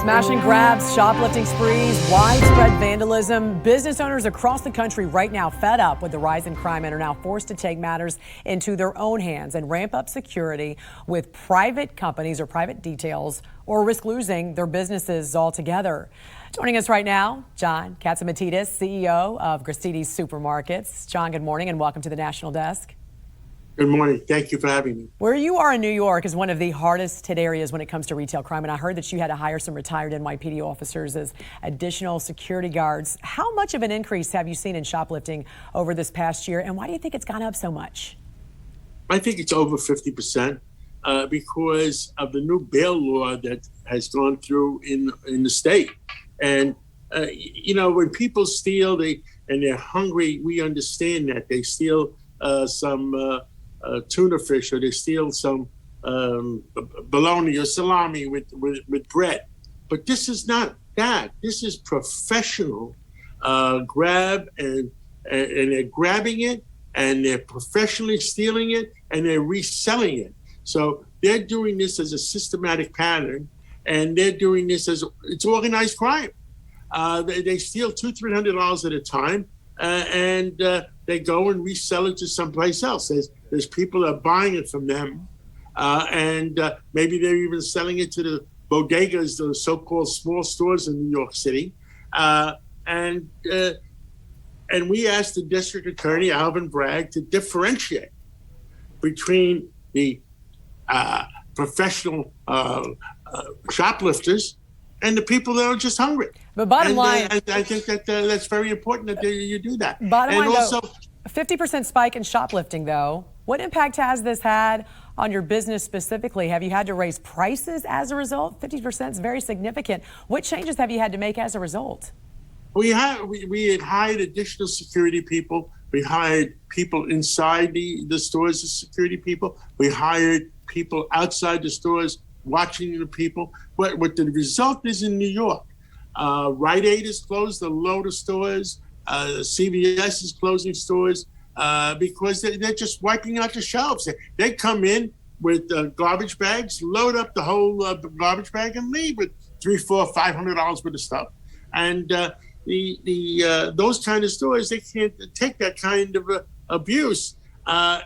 Smash and grabs, shoplifting sprees, widespread vandalism. Business owners across the country right now fed up with the rise in crime and are now forced to take matters into their own hands and ramp up security with private companies or private details or risk losing their businesses altogether. Joining us right now, John Catsimatidis, CEO of Gristedes Supermarkets. John, good morning and welcome to the National Desk. Good morning. Thank you for having me. Where you are in New York is one of the hardest hit areas when it comes to retail crime, and I heard that you had to hire some retired NYPD officers as additional security guards. How much of an increase have you seen in shoplifting over this past year, and why do you think it's gone up so much? I think it's over 50% because of the new bail law that has gone through in the state. And, when people steal and they're hungry, we understand that. They steal some tuna fish, or they steal some bologna or salami with bread. But this is not that. This is professional grab, and they're grabbing it, and they're professionally stealing it, and they're reselling it. So they're doing this as a systematic pattern, and they're doing this as it's organized crime. They steal $200-300 at a time, and they go and resell it to someplace else. There's people that are buying it from them, and maybe they're even selling it to the bodegas, the so-called small stores in New York City. And we asked the district attorney, Alvin Bragg, to differentiate between the professional shoplifters and the people that are just hungry. But bottom line, I think that that's very important that you do that. Bottom line, also, a 50% spike in shoplifting, though. What impact has this had on your business specifically? Have you had to raise prices as a result? 50% is very significant. What changes have you had to make as a result? We had hired additional security people. We hired people inside the stores as security people. We hired people outside the stores watching the people. What the result is in New York, Rite Aid has closed a load of stores. CVS is closing stores because they're just wiping out the shelves. They come in with garbage bags, load up the whole garbage bag, and leave with $300, $400, $500 worth of stuff. And those kind of stores, they can't take that kind of abuse. How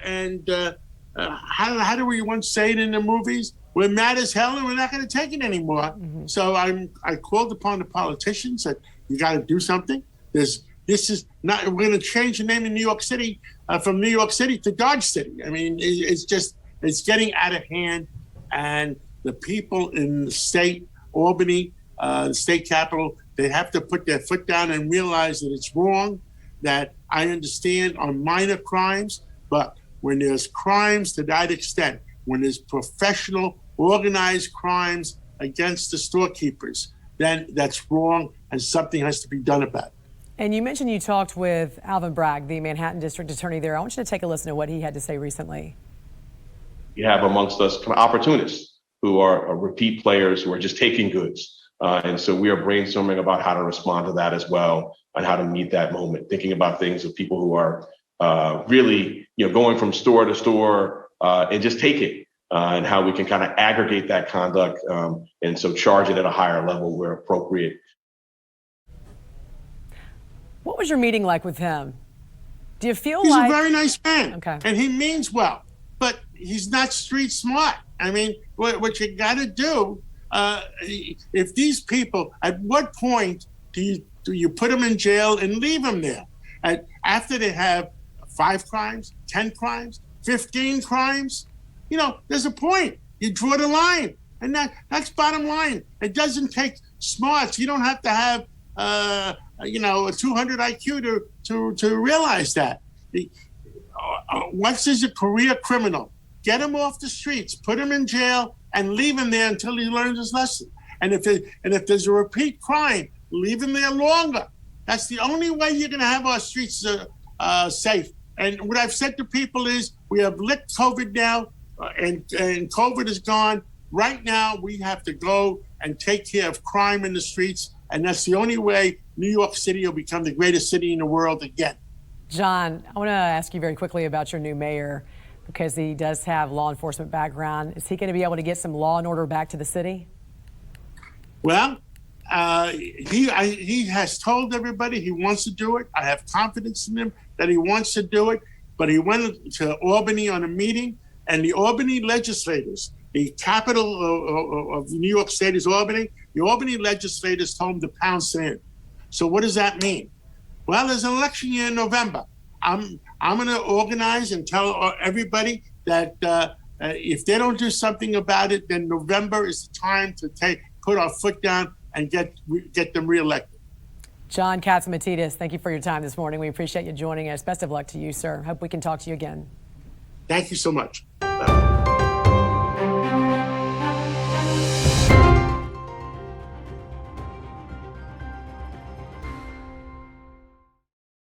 do we once say it in the movies? We're mad as hell and we're not going to take it anymore. Mm-hmm. So I called upon the politicians that you got to do something. This is not. We're going to change the name of New York City from New York City to Dodge City. I mean, it's getting out of hand, and the people in the state, Albany, the state capital, they have to put their foot down and realize that it's wrong. That I understand on minor crimes, but when there's crimes to that extent, when there's professional, organized crimes against the storekeepers, then that's wrong, and something has to be done about it. And you mentioned you talked with Alvin Bragg, the Manhattan District Attorney there. I want you to take a listen to what he had to say recently. You have amongst us kind of opportunists who are repeat players who are just taking goods. And so we are brainstorming about how to respond to that as well, and how to meet that moment, thinking about things of people who are really, going from store to store and just taking, and how we can kind of aggregate that conduct and so charge it at a higher level where appropriate. What was your meeting like with him? Do you feel he's like... a very nice man, okay, and he means well, but he's not street smart. I mean, what you got to do, if these people, at what point do you put them in jail and leave them there? After they have 5 crimes, 10 crimes, 15 crimes, there's a point. You draw the line, and that's bottom line. It doesn't take smarts. You don't have to have a 200 IQ to realize that. Once he's a career criminal, get him off the streets, put him in jail, and leave him there until he learns his lesson. And if there's a repeat crime, leave him there longer. That's the only way you're going to have our streets safe. And what I've said to people is, we have licked COVID now, and COVID is gone. Right now, we have to go and take care of crime in the streets, and that's the only way New York City will become the greatest city in the world again. John, I want to ask you very quickly about your new mayor, because he does have law enforcement background. Is he going to be able to get some law and order back to the city? Well, He has told everybody he wants to do it. I have confidence in him that he wants to do it. But he went to Albany on a meeting, and the Albany legislators, the capital of New York State is Albany. The Albany legislators told him to pound sand. So what does that mean? Well, there's an election year in November. I'm going to organize and tell everybody that if they don't do something about it, then November is the time to put our foot down and get them reelected. John Catsimatidis, thank you for your time this morning. We appreciate you joining us. Best of luck to you, sir. Hope we can talk to you again. Thank you so much. Bye.